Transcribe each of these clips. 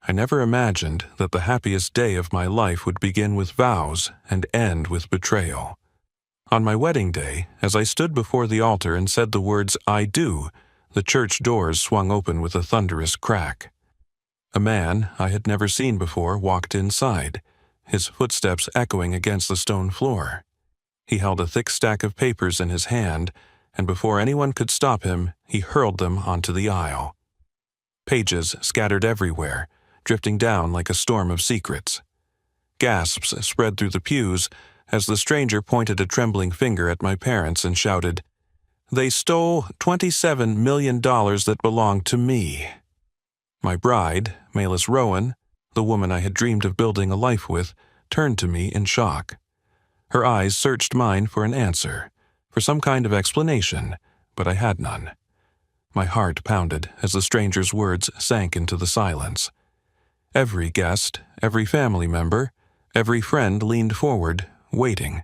I never imagined that the happiest day of my life would begin with vows and end with betrayal. On my wedding day, as I stood before the altar and said the words, "I do," the church doors swung open with a thunderous crack. A man I had never seen before walked inside, his footsteps echoing against the stone floor. He held a thick stack of papers in his hand, and before anyone could stop him, he hurled them onto the aisle. Pages scattered everywhere, drifting down like a storm of secrets. Gasps spread through the pews as the stranger pointed a trembling finger at my parents and shouted, "They stole $27 million that belonged to me." My bride, Malis Rowan, the woman I had dreamed of building a life with, turned to me in shock. Her eyes searched mine for an answer, for some kind of explanation, but I had none. My heart pounded as the stranger's words sank into the silence. Every guest, every family member, every friend leaned forward, waiting.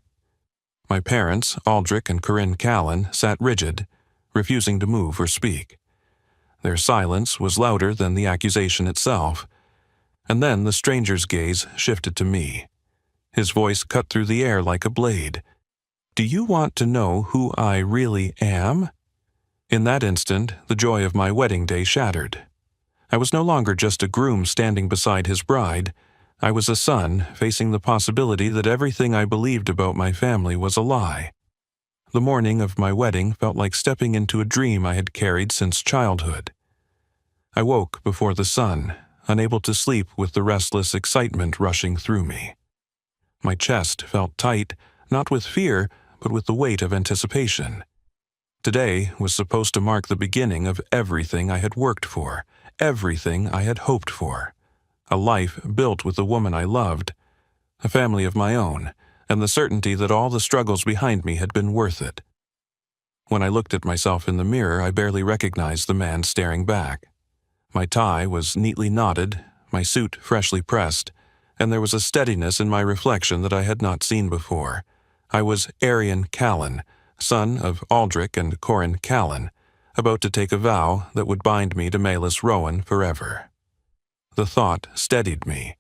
My parents, Aldrich and Corinne Callan, sat rigid, refusing to move or speak. Their silence was louder than the accusation itself, and then the stranger's gaze shifted to me. His voice cut through the air like a blade. "Do you want to know who I really am?" In that instant, the joy of my wedding day shattered. I was no longer just a groom standing beside his bride. I was a son facing the possibility that everything I believed about my family was a lie. The morning of my wedding felt like stepping into a dream I had carried since childhood. I woke before the sun, unable to sleep with the restless excitement rushing through me. My chest felt tight, not with fear, but with the weight of anticipation. Today was supposed to mark the beginning of everything I had worked for, everything I had hoped for. A life built with the woman I loved, a family of my own, and the certainty that all the struggles behind me had been worth it. When I looked at myself in the mirror, I barely recognized the man staring back. My tie was neatly knotted, my suit freshly pressed, and there was a steadiness in my reflection that I had not seen before. I was Arian Callan, son of Aldrich and Corinne Callan, about to take a vow that would bind me to Malis Rowan forever. The thought steadied me.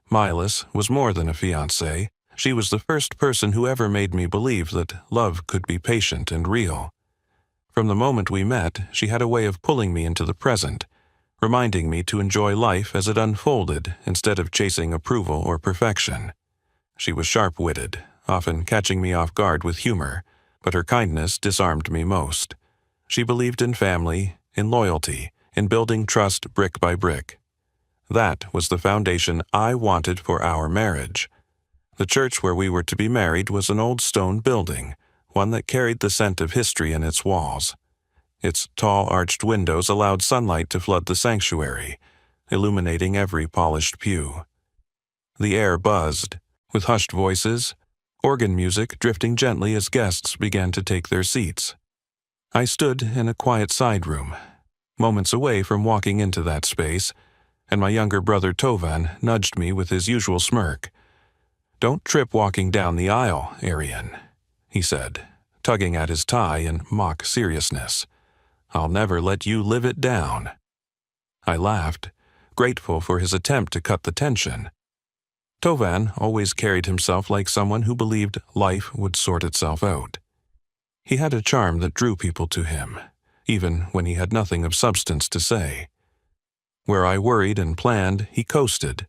Milas was more than a fiancée. She was the first person who ever made me believe that love could be patient and real. From the moment we met, she had a way of pulling me into the present, reminding me to enjoy life as it unfolded instead of chasing approval or perfection. She was sharp-witted, often catching me off guard with humor, but her kindness disarmed me most. She believed in family, in loyalty, in building trust brick by brick. That was the foundation I wanted for our marriage. The church where we were to be married was an old stone building, one that carried the scent of history in its walls. Its tall arched windows allowed sunlight to flood the sanctuary, illuminating every polished pew. The air buzzed, with hushed voices, organ music drifting gently as guests began to take their seats. I stood in a quiet side room, moments away from walking into that space, and my younger brother Tovan nudged me with his usual smirk. "Don't trip walking down the aisle, Arian," he said, tugging at his tie in mock seriousness. "I'll never let you live it down." I laughed, grateful for his attempt to cut the tension. Tovan always carried himself like someone who believed life would sort itself out. He had a charm that drew people to him, even when he had nothing of substance to say. Where I worried and planned, he coasted,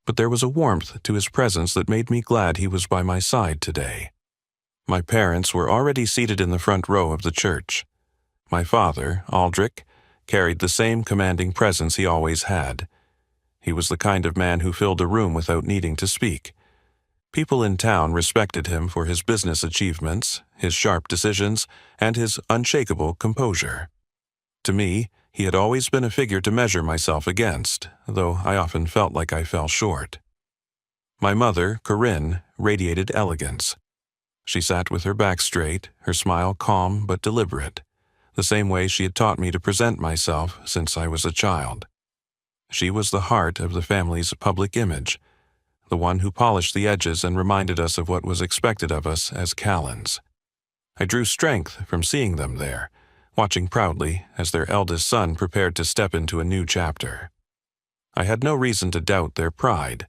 but there was a warmth to his presence that made me glad he was by my side today. My parents were already seated in the front row of the church. My father, Aldrich, carried the same commanding presence he always had. He was the kind of man who filled a room without needing to speak. People in town respected him for his business achievements, his sharp decisions, and his unshakable composure. To me, he had always been a figure to measure myself against, though I often felt like I fell short. My mother, Corinne, radiated elegance. She sat with her back straight, her smile calm but deliberate, the same way she had taught me to present myself since I was a child. She was the heart of the family's public image, the one who polished the edges and reminded us of what was expected of us as Callans. I drew strength from seeing them there, watching proudly as their eldest son prepared to step into a new chapter. I had no reason to doubt their pride,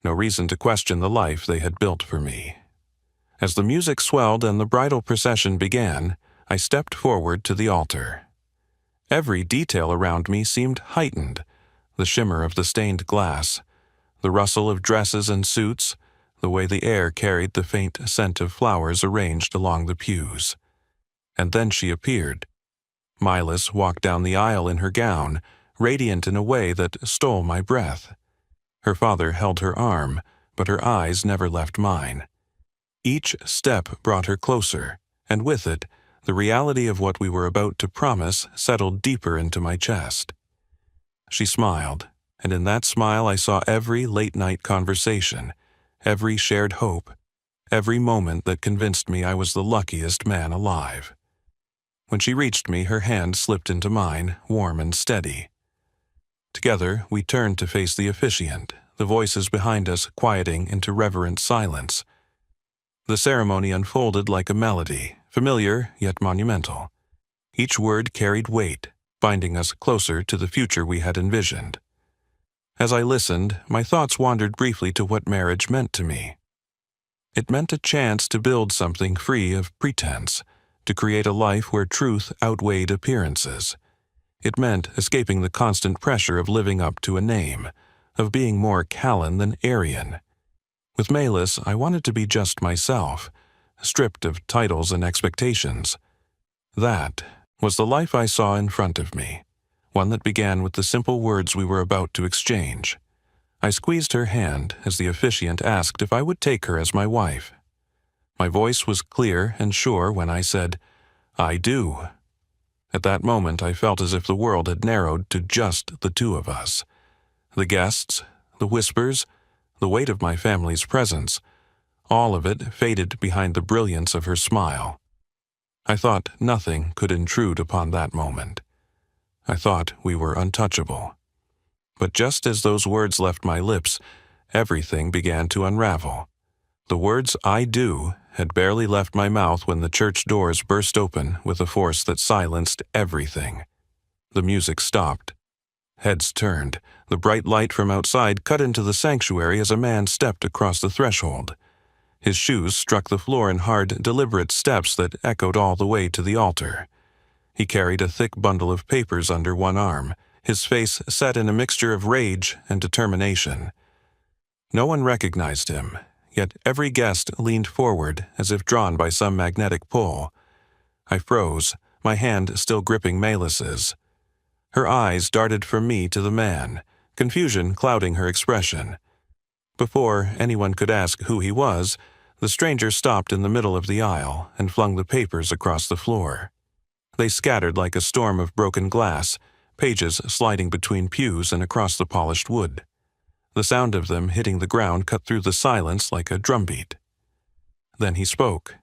no reason to question the life they had built for me. As the music swelled and the bridal procession began, I stepped forward to the altar. Every detail around me seemed heightened: the shimmer of the stained glass, the rustle of dresses and suits, the way the air carried the faint scent of flowers arranged along the pews. And then she appeared. Milas walked down the aisle in her gown, radiant in a way that stole my breath. Her father held her arm, but her eyes never left mine. Each step brought her closer, and with it, the reality of what we were about to promise settled deeper into my chest. She smiled, and in that smile I saw every late-night conversation, every shared hope, every moment that convinced me I was the luckiest man alive. When she reached me, her hand slipped into mine, warm and steady. Together, we turned to face the officiant, the voices behind us quieting into reverent silence. The ceremony unfolded like a melody, familiar yet monumental. Each word carried weight, binding us closer to the future we had envisioned. As I listened, my thoughts wandered briefly to what marriage meant to me. It meant a chance to build something free of pretense, to create a life where truth outweighed appearances. It meant escaping the constant pressure of living up to a name, of being more Callan than Aryan. With Malis, I wanted to be just myself, stripped of titles and expectations. That was the life I saw in front of me, one that began with the simple words we were about to exchange. I squeezed her hand as the officiant asked if I would take her as my wife. My voice was clear and sure when I said, "I do." At that moment, I felt as if the world had narrowed to just the two of us. The guests, the whispers, the weight of my family's presence, all of it faded behind the brilliance of her smile. I thought nothing could intrude upon that moment. I thought we were untouchable. But just as those words left my lips, everything began to unravel. The words "I do" had barely left my mouth when the church doors burst open with a force that silenced everything. The music stopped. Heads turned. The bright light from outside cut into the sanctuary as a man stepped across the threshold. His shoes struck the floor in hard, deliberate steps that echoed all the way to the altar. He carried a thick bundle of papers under one arm, his face set in a mixture of rage and determination. No one recognized him, yet every guest leaned forward as if drawn by some magnetic pull. I froze, my hand still gripping Malis's. Her eyes darted from me to the man, confusion clouding her expression. Before anyone could ask who he was, the stranger stopped in the middle of the aisle and flung the papers across the floor. They scattered like a storm of broken glass, pages sliding between pews and across the polished wood. The sound of them hitting the ground cut through the silence like a drumbeat. Then he spoke.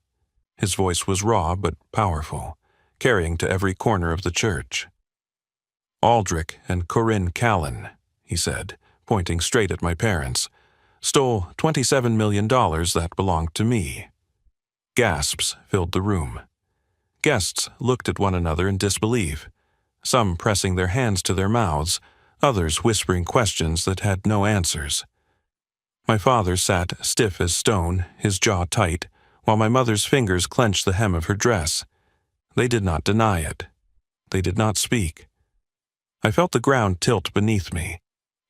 His voice was raw but powerful, carrying to every corner of the church. "Aldrich and Corinne Callan," he said, pointing straight at my parents, "stole $27 million that belonged to me." Gasps filled the room. Guests looked at one another in disbelief, some pressing their hands to their mouths, others whispering questions that had no answers. My father sat stiff as stone, his jaw tight, while my mother's fingers clenched the hem of her dress. They did not deny it. They did not speak. I felt the ground tilt beneath me.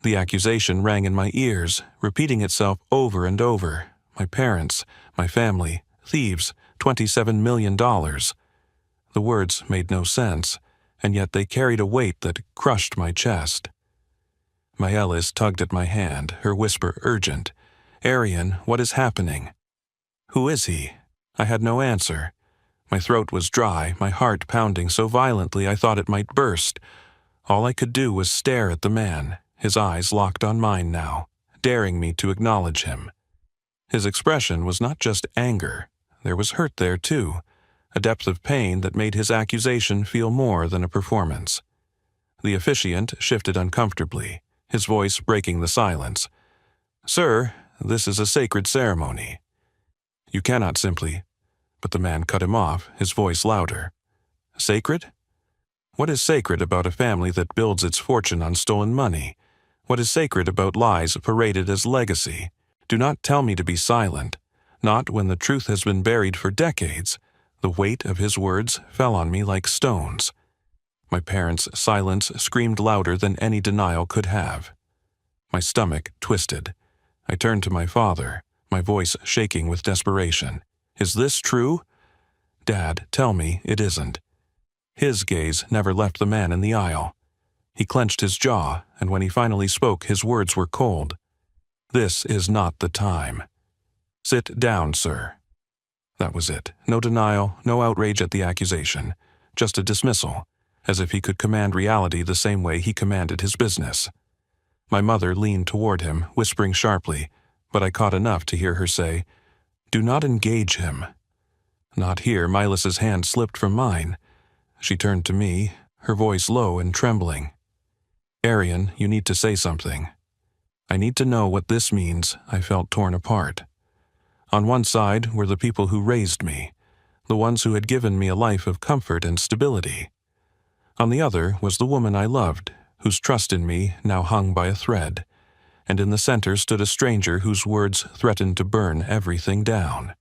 The accusation rang in my ears, repeating itself over and over. My parents, my family, thieves, $27 million. The words made no sense, and yet they carried a weight that crushed my chest. Maelis tugged at my hand, her whisper urgent. "Arian, what is happening?" "Who is he?" I had no answer. My throat was dry, my heart pounding so violently I thought it might burst. All I could do was stare at the man, his eyes locked on mine now, daring me to acknowledge him. His expression was not just anger. There was hurt there, too, a depth of pain that made his accusation feel more than a performance. The officiant shifted uncomfortably, his voice breaking the silence. "Sir, this is a sacred ceremony. You cannot simply—" But the man cut him off, his voice louder. "Sacred? What is sacred about a family that builds its fortune on stolen money? What is sacred about lies paraded as legacy? Do not tell me to be silent, not when the truth has been buried for decades. The weight of his words fell on me like stones. My parents' silence screamed louder than any denial could have. My stomach twisted. I turned to my father, my voice shaking with desperation. Is this true? Dad, tell me it isn't. His gaze never left the man in the aisle. He clenched his jaw, and when he finally spoke, his words were cold. This is not the time. Sit down, sir. That was it. No denial, no outrage at the accusation. Just a dismissal, as if he could command reality the same way he commanded his business. My mother leaned toward him, whispering sharply, but I caught enough to hear her say, "Do not engage him." Not here. Milas's hand slipped from mine. She turned to me, her voice low and trembling. "Arian, you need to say something." I need to know what this means. I felt torn apart. On one side were the people who raised me, the ones who had given me a life of comfort and stability. On the other was the woman I loved, whose trust in me now hung by a thread, and in the center stood a stranger whose words threatened to burn everything down.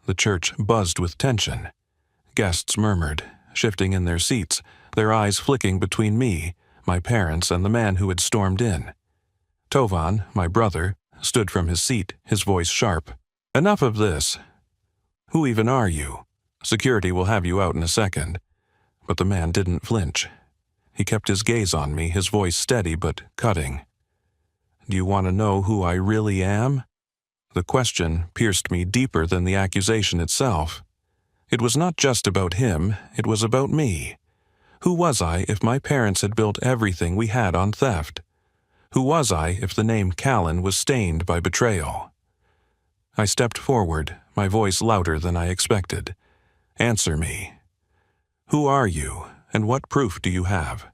The church buzzed with tension. Guests murmured, shifting in their seats, their eyes flicking between me, my parents, and the man who had stormed in. Tovan, my brother, stood from his seat, his voice sharp. "Enough of this. Who even are you? Security will have you out in a second." But the man didn't flinch. He kept his gaze on me, his voice steady but cutting. "Do you want to know who I really am?" The question pierced me deeper than the accusation itself. It was not just about him, it was about me. Who was I if my parents had built everything we had on theft? Who was I if the name Callan was stained by betrayal? I stepped forward, my voice louder than I expected. "Answer me. Who are you, and what proof do you have?"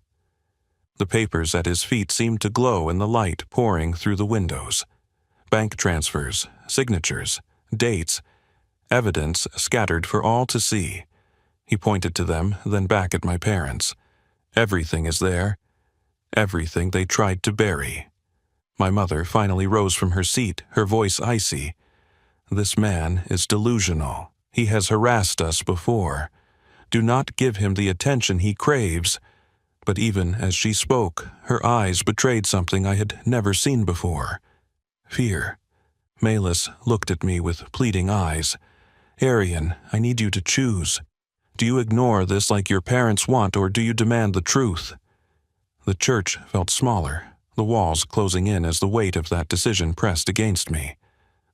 The papers at his feet seemed to glow in the light pouring through the windows. Bank transfers, signatures, dates, evidence scattered for all to see. He pointed to them, then back at my parents. Everything is there. Everything they tried to bury. My mother finally rose from her seat, her voice icy. "This man is delusional. He has harassed us before. Do not give him the attention he craves." But even as she spoke, her eyes betrayed something I had never seen before. Fear. Malis looked at me with pleading eyes. "Arian, I need you to choose. Do you ignore this like your parents want, or do you demand the truth?" The church felt smaller, the walls closing in as the weight of that decision pressed against me.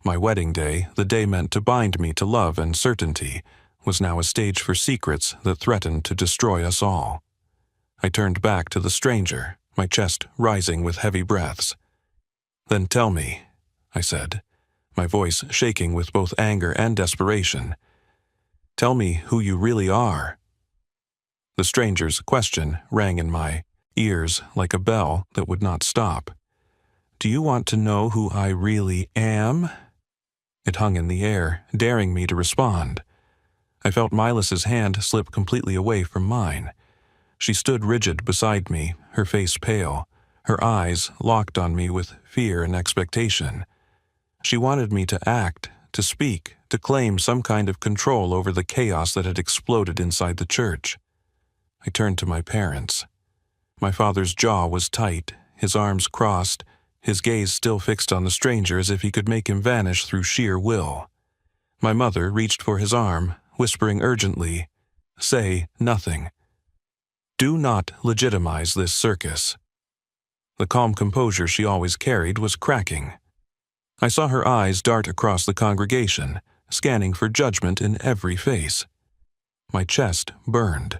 My wedding day, the day meant to bind me to love and certainty, was now a stage for secrets that threatened to destroy us all. I turned back to the stranger, my chest rising with heavy breaths. "Then tell me," I said, my voice shaking with both anger and desperation. "Tell me who you really are." The stranger's question rang in my ears like a bell that would not stop. "Do you want to know who I really am?" It hung in the air, daring me to respond. I felt Milas's hand slip completely away from mine. She stood rigid beside me, her face pale, her eyes locked on me with fear and expectation. She wanted me to act, to speak, to claim some kind of control over the chaos that had exploded inside the church. I turned to my parents. My father's jaw was tight, his arms crossed, his gaze still fixed on the stranger as if he could make him vanish through sheer will. My mother reached for his arm, whispering urgently, "Say nothing. Do not legitimize this circus." The calm composure she always carried was cracking. I saw her eyes dart across the congregation, scanning for judgment in every face. My chest burned.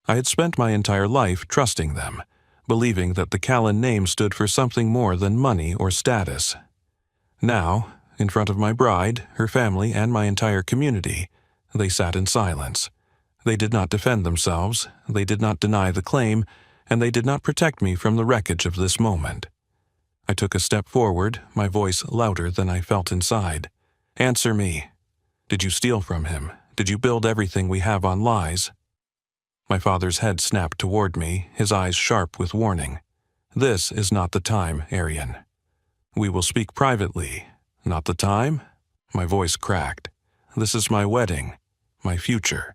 I had spent my entire life trusting them, believing that the Callan name stood for something more than money or status. Now, in front of my bride, her family, and my entire community, they sat in silence. They did not defend themselves, they did not deny the claim, and they did not protect me from the wreckage of this moment. I took a step forward, my voice louder than I felt inside. "Answer me. Did you steal from him? Did you build everything we have on lies?" My father's head snapped toward me, his eyes sharp with warning. This is not the time, Arian. We will speak privately. Not the time? My voice cracked. This is my wedding, my future,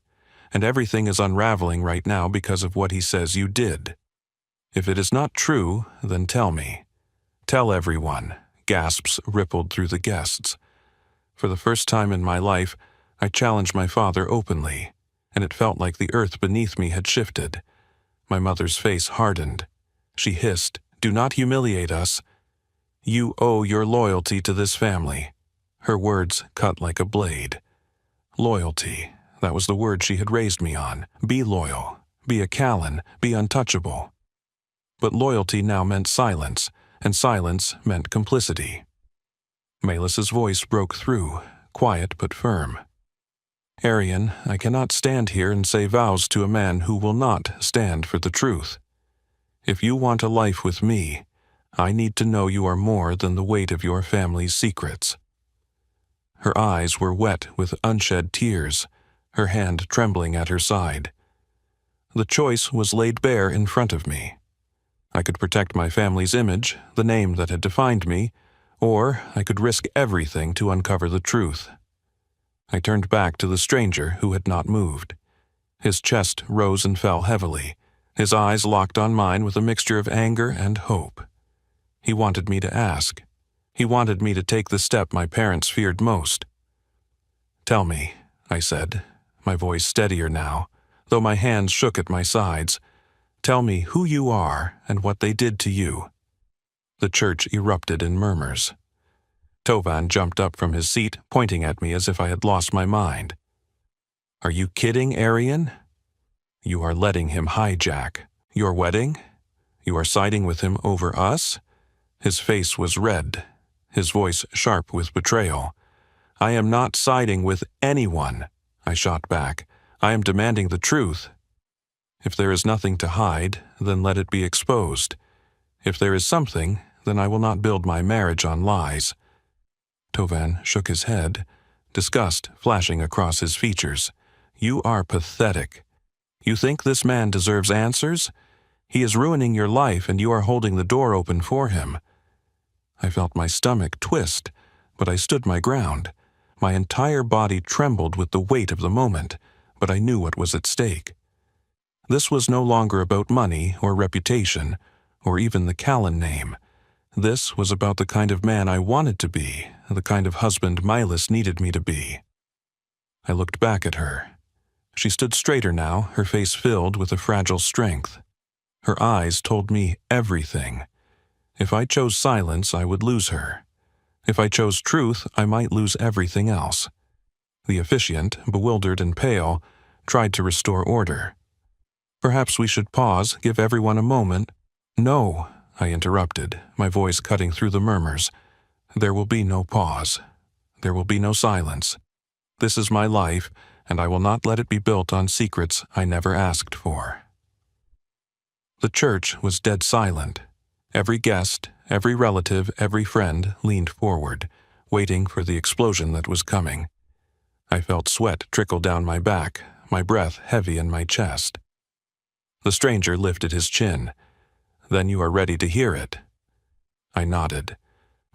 and everything is unraveling right now because of what he says you did. If it is not true, then tell me. Tell everyone. Gasps rippled through the guests. For the first time in my life, I challenged my father openly, and it felt like the earth beneath me had shifted. My mother's face hardened. She hissed, "Do not humiliate us. You owe your loyalty to this family." Her words cut like a blade. Loyalty, that was the word she had raised me on. Be loyal, be a Callan, be untouchable. But loyalty now meant silence, and silence meant complicity. Melis's voice broke through, quiet but firm. "Arian, I cannot stand here and say vows to a man who will not stand for the truth. If you want a life with me, I need to know you are more than the weight of your family's secrets." Her eyes were wet with unshed tears, her hand trembling at her side. The choice was laid bare in front of me. I could protect my family's image, the name that had defined me, or I could risk everything to uncover the truth. I turned back to the stranger who had not moved. His chest rose and fell heavily, his eyes locked on mine with a mixture of anger and hope. He wanted me to ask. He wanted me to take the step my parents feared most. "Tell me," I said, my voice steadier now, though my hands shook at my sides. "Tell me who you are and what they did to you." The church erupted in murmurs. Tovan jumped up from his seat, pointing at me as if I had lost my mind. "Are you kidding, Arian? You are letting him hijack your wedding? You are siding with him over us?" His face was red, his voice sharp with betrayal. "I am not siding with anyone," I shot back. "I am demanding the truth. If there is nothing to hide, then let it be exposed. If there is something, then I will not build my marriage on lies." Tovan shook his head, disgust flashing across his features. "You are pathetic. You think this man deserves answers? He is ruining your life and you are holding the door open for him." I felt my stomach twist, but I stood my ground. My entire body trembled with the weight of the moment, but I knew what was at stake. This was no longer about money or reputation, or even the Callan name. This was about the kind of man I wanted to be, the kind of husband Melis needed me to be. I looked back at her. She stood straighter now, her face filled with a fragile strength. Her eyes told me everything. If I chose silence, I would lose her. If I chose truth, I might lose everything else. The officiant, bewildered and pale, tried to restore order. "Perhaps we should pause, give everyone a moment." "No," I interrupted, my voice cutting through the murmurs. "There will be no pause. There will be no silence. This is my life, and I will not let it be built on secrets I never asked for." The church was dead silent. Every guest, every relative, every friend leaned forward, waiting for the explosion that was coming. I felt sweat trickle down my back, my breath heavy in my chest. The stranger lifted his chin. "Then you are ready to hear it?" I nodded.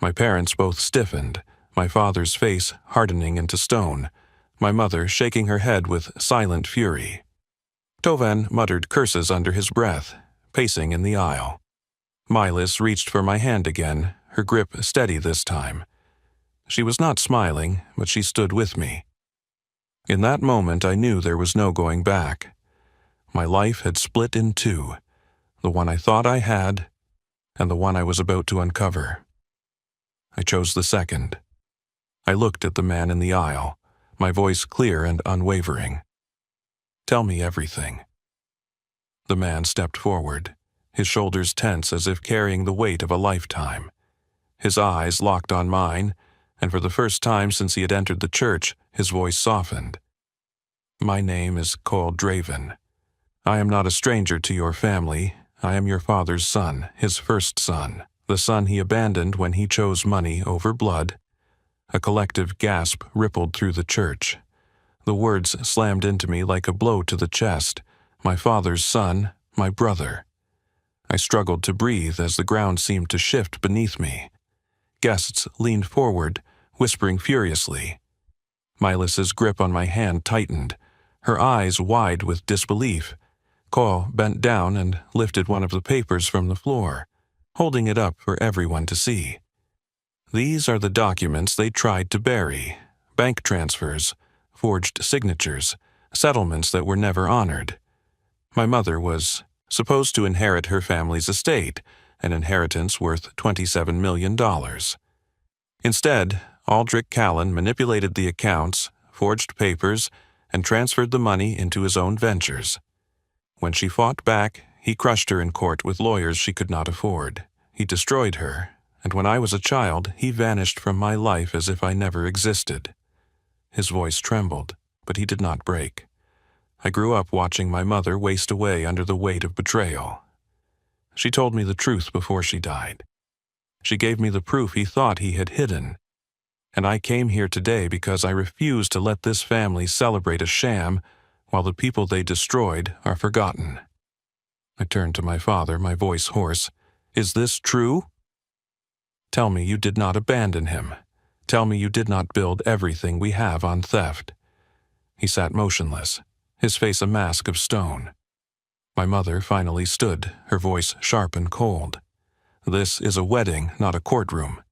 My parents both stiffened, my father's face hardening into stone, my mother shaking her head with silent fury. Tovan muttered curses under his breath, pacing in the aisle. Melis reached for my hand again, her grip steady this time. She was not smiling, but she stood with me. In that moment I knew there was no going back. My life had split in two, the one I thought I had, and the one I was about to uncover. I chose the second. I looked at the man in the aisle, my voice clear and unwavering. "Tell me everything." The man stepped forward, his shoulders tense as if carrying the weight of a lifetime. His eyes locked on mine, and for the first time since he had entered the church, his voice softened. "My name is Cole Draven. I am not a stranger to your family. I am your father's son, his first son, the son he abandoned when he chose money over blood." A collective gasp rippled through the church. The words slammed into me like a blow to the chest. My father's son, my brother. I struggled to breathe as the ground seemed to shift beneath me. Guests leaned forward, whispering furiously. Milas's grip on my hand tightened, her eyes wide with disbelief. Cole bent down and lifted one of the papers from the floor, holding it up for everyone to see. These are the documents they tried to bury: bank transfers, forged signatures, settlements that were never honored. My mother was supposed to inherit her family's estate, an inheritance worth $27 million. Instead, Aldrich Callan manipulated the accounts, forged papers, and transferred the money into his own ventures. When she fought back, he crushed her in court with lawyers she could not afford. He destroyed her, and when I was a child, he vanished from my life as if I never existed. His voice trembled, but he did not break. I grew up watching my mother waste away under the weight of betrayal. She told me the truth before she died. She gave me the proof he thought he had hidden. And I came here today because I refuse to let this family celebrate a sham while the people they destroyed are forgotten. I turned to my father, my voice hoarse. Is this true? Tell me you did not abandon him. Tell me you did not build everything we have on theft. He sat motionless, his face a mask of stone. My mother finally stood, her voice sharp and cold. This is a wedding, not a courtroom.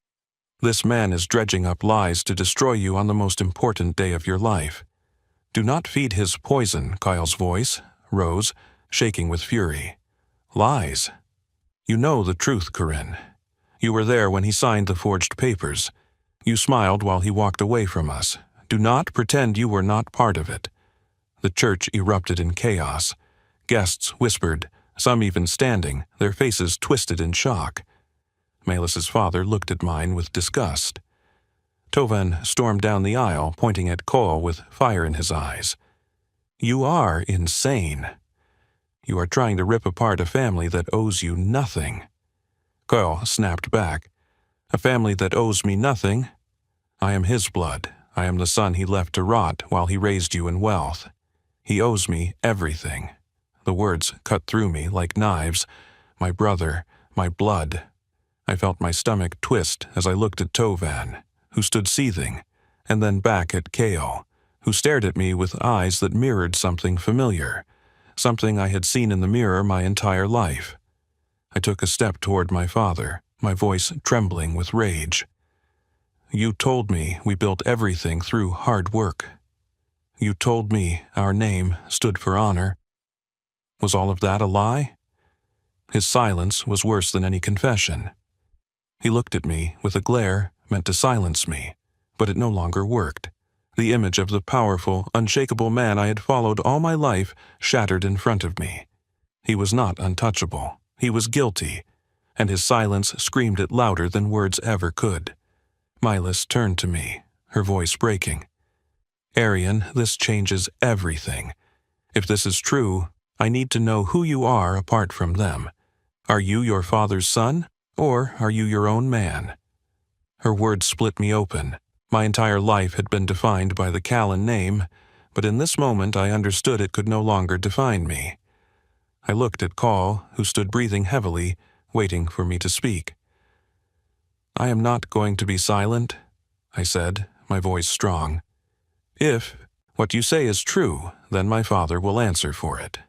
This man is dredging up lies to destroy you on the most important day of your life. Do not feed his poison, Kyle's voice rose, shaking with fury. Lies. You know the truth, Corinne. You were there when he signed the forged papers. You smiled while he walked away from us. Do not pretend you were not part of it. The church erupted in chaos. Guests whispered, some even standing, their faces twisted in shock. Melis's father looked at mine with disgust. Tovan stormed down the aisle, pointing at Cole with fire in his eyes. You are insane. You are trying to rip apart a family that owes you nothing. Cole snapped back. A family that owes me nothing? I am his blood. I am the son he left to rot while he raised you in wealth. He owes me everything. The words cut through me like knives. My brother, my blood. I felt my stomach twist as I looked at Tovan, who stood seething, and then back at Kale, who stared at me with eyes that mirrored something familiar, something I had seen in the mirror my entire life. I took a step toward my father, my voice trembling with rage. You told me we built everything through hard work. You told me our name stood for honor. Was all of that a lie? His silence was worse than any confession. He looked at me with a glare meant to silence me, but it no longer worked. The image of the powerful, unshakable man I had followed all my life shattered in front of me. He was not untouchable. He was guilty, and his silence screamed it louder than words ever could. Milas turned to me, her voice breaking. Arian, this changes everything. If this is true, I need to know who you are apart from them. Are you your father's son, or are you your own man? Her words split me open. My entire life had been defined by the Callan name, but in this moment I understood it could no longer define me. I looked at Call, who stood breathing heavily, waiting for me to speak. I am not going to be silent, I said, my voice strong. If what you say is true, then my father will answer for it.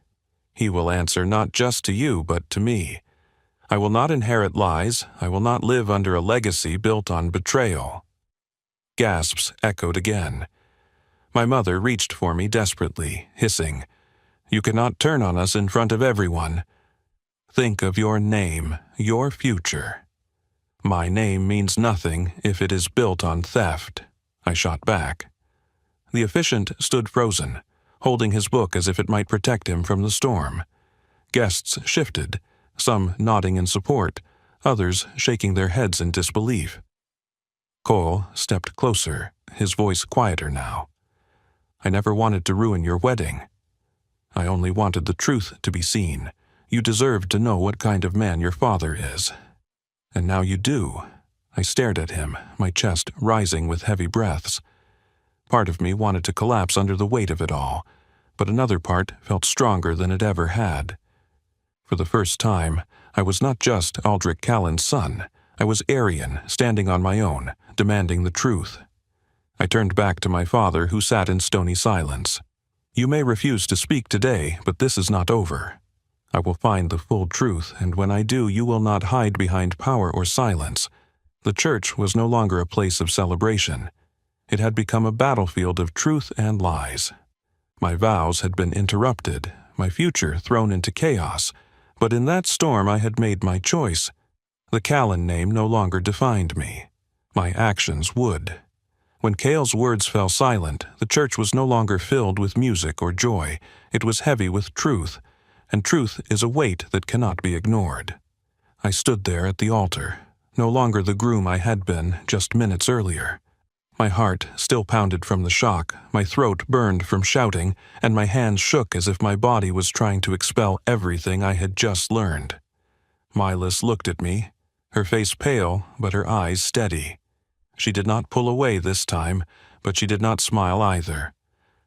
He will answer not just to you, but to me. I will not inherit lies. I will not live under a legacy built on betrayal. Gasps echoed again. My mother reached for me desperately, hissing, You cannot turn on us in front of everyone. Think of your name, your future. My name means nothing if it is built on theft, I shot back. The officiant stood frozen, holding his book as if it might protect him from the storm. Guests shifted, some nodding in support, others shaking their heads in disbelief. Cole stepped closer, his voice quieter now. I never wanted to ruin your wedding. I only wanted the truth to be seen. You deserved to know what kind of man your father is. And now you do. I stared at him, my chest rising with heavy breaths. Part of me wanted to collapse under the weight of it all, but another part felt stronger than it ever had. For the first time, I was not just Aldrich Callan's son. I was Aryan, standing on my own, demanding the truth. I turned back to my father, who sat in stony silence. "You may refuse to speak today, but this is not over. I will find the full truth, and when I do, you will not hide behind power or silence." The church was no longer a place of celebration. It had become a battlefield of truth and lies. My vows had been interrupted, my future thrown into chaos, but in that storm I had made my choice. The Callan name no longer defined me. My actions would. When Cale's words fell silent, the church was no longer filled with music or joy. It was heavy with truth, and truth is a weight that cannot be ignored. I stood there at the altar, no longer the groom I had been just minutes earlier. My heart still pounded from the shock, my throat burned from shouting, and my hands shook as if my body was trying to expel everything I had just learned. Milas looked at me, her face pale, but her eyes steady. She did not pull away this time, but she did not smile either.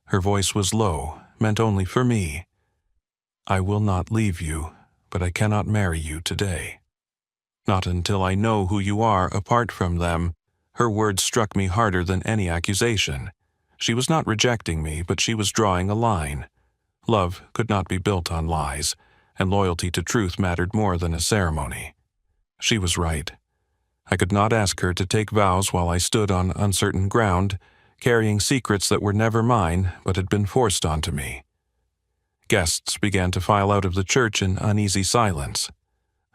Her voice was low, meant only for me. "I will not leave you, but I cannot marry you today. Not until I know who you are apart from them." Her words struck me harder than any accusation. She was not rejecting me, but she was drawing a line. Love could not be built on lies, and loyalty to truth mattered more than a ceremony. She was right. I could not ask her to take vows while I stood on uncertain ground, carrying secrets that were never mine but had been forced onto me. Guests began to file out of the church in uneasy silence.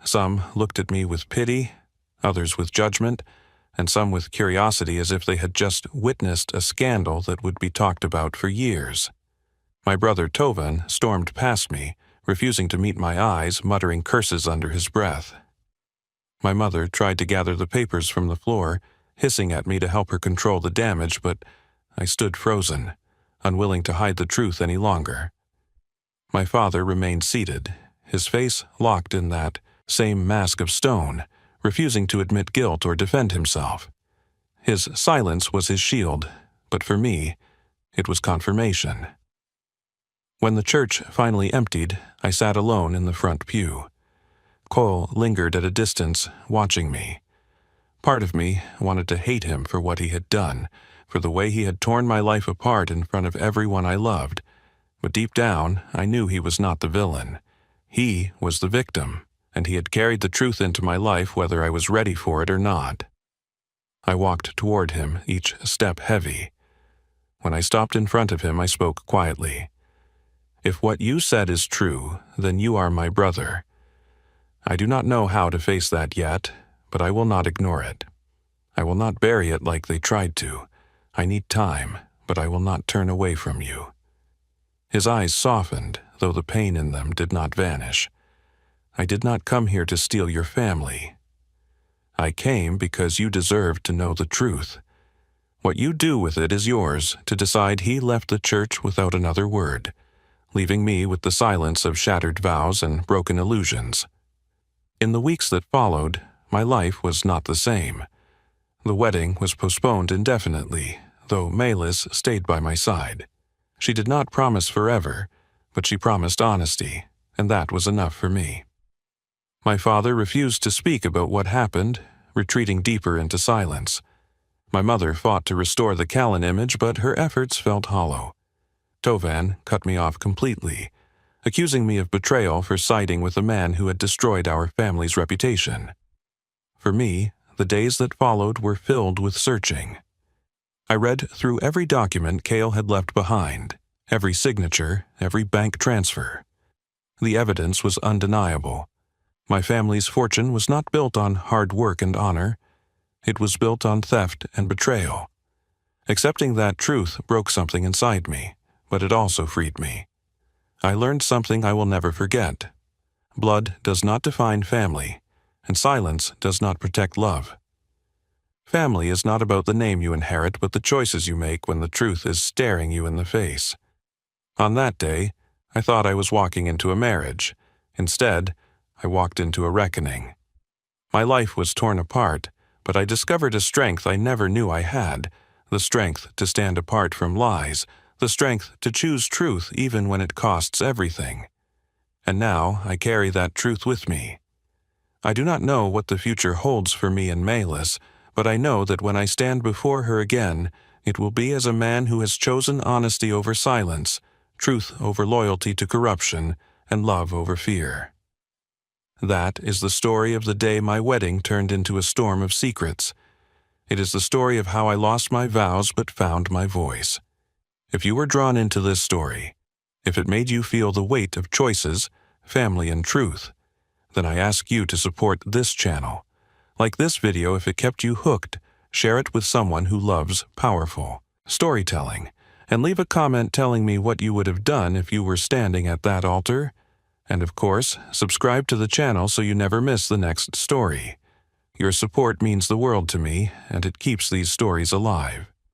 Some looked at me with pity, others with judgment, and some with curiosity, as if they had just witnessed a scandal that would be talked about for years. My brother Tovan stormed past me, refusing to meet my eyes, muttering curses under his breath. My mother tried to gather the papers from the floor, hissing at me to help her control the damage, but I stood frozen, unwilling to hide the truth any longer. My father remained seated, his face locked in that same mask of stone, refusing to admit guilt or defend himself. His silence was his shield, but for me, it was confirmation. When the church finally emptied, I sat alone in the front pew. Cole lingered at a distance, watching me. Part of me wanted to hate him for what he had done, for the way he had torn my life apart in front of everyone I loved. But deep down, I knew he was not the villain. He was the victim, and he had carried the truth into my life whether I was ready for it or not. I walked toward him, each step heavy. When I stopped in front of him, I spoke quietly. "If what you said is true, then you are my brother. I do not know how to face that yet, but I will not ignore it. I will not bury it like they tried to. I need time, but I will not turn away from you." His eyes softened, though the pain in them did not vanish. "I did not come here to steal your family. I came because you deserved to know the truth. What you do with it is yours to decide." He left the church without another word, leaving me with the silence of shattered vows and broken illusions. In the weeks that followed, my life was not the same. The wedding was postponed indefinitely, though Malis stayed by my side. She did not promise forever, but she promised honesty, and that was enough for me. My father refused to speak about what happened, retreating deeper into silence. My mother fought to restore the Callan image, but her efforts felt hollow. Tovan cut me off completely, accusing me of betrayal for siding with a man who had destroyed our family's reputation. For me, the days that followed were filled with searching. I read through every document Cale had left behind, every signature, every bank transfer. The evidence was undeniable. My family's fortune was not built on hard work and honor. It was built on theft and betrayal. Accepting that truth broke something inside me, but it also freed me. I learned something I will never forget. Blood does not define family, and silence does not protect love. Family is not about the name you inherit, but the choices you make when the truth is staring you in the face. On that day, I thought I was walking into a marriage. Instead, I walked into a reckoning. My life was torn apart, but I discovered a strength I never knew I had, the strength to stand apart from lies, the strength to choose truth even when it costs everything. And now I carry that truth with me. I do not know what the future holds for me and Malus, but I know that when I stand before her again, it will be as a man who has chosen honesty over silence, truth over loyalty to corruption, and love over fear. That is the story of the day my wedding turned into a storm of secrets. It is the story of how I lost my vows but found my voice. If you were drawn into this story, if it made you feel the weight of choices, family, and truth, then I ask you to support this channel. Like this video if it kept you hooked, share it with someone who loves powerful storytelling, and leave a comment telling me what you would have done if you were standing at that altar. And of course, subscribe to the channel so you never miss the next story. Your support means the world to me, and it keeps these stories alive.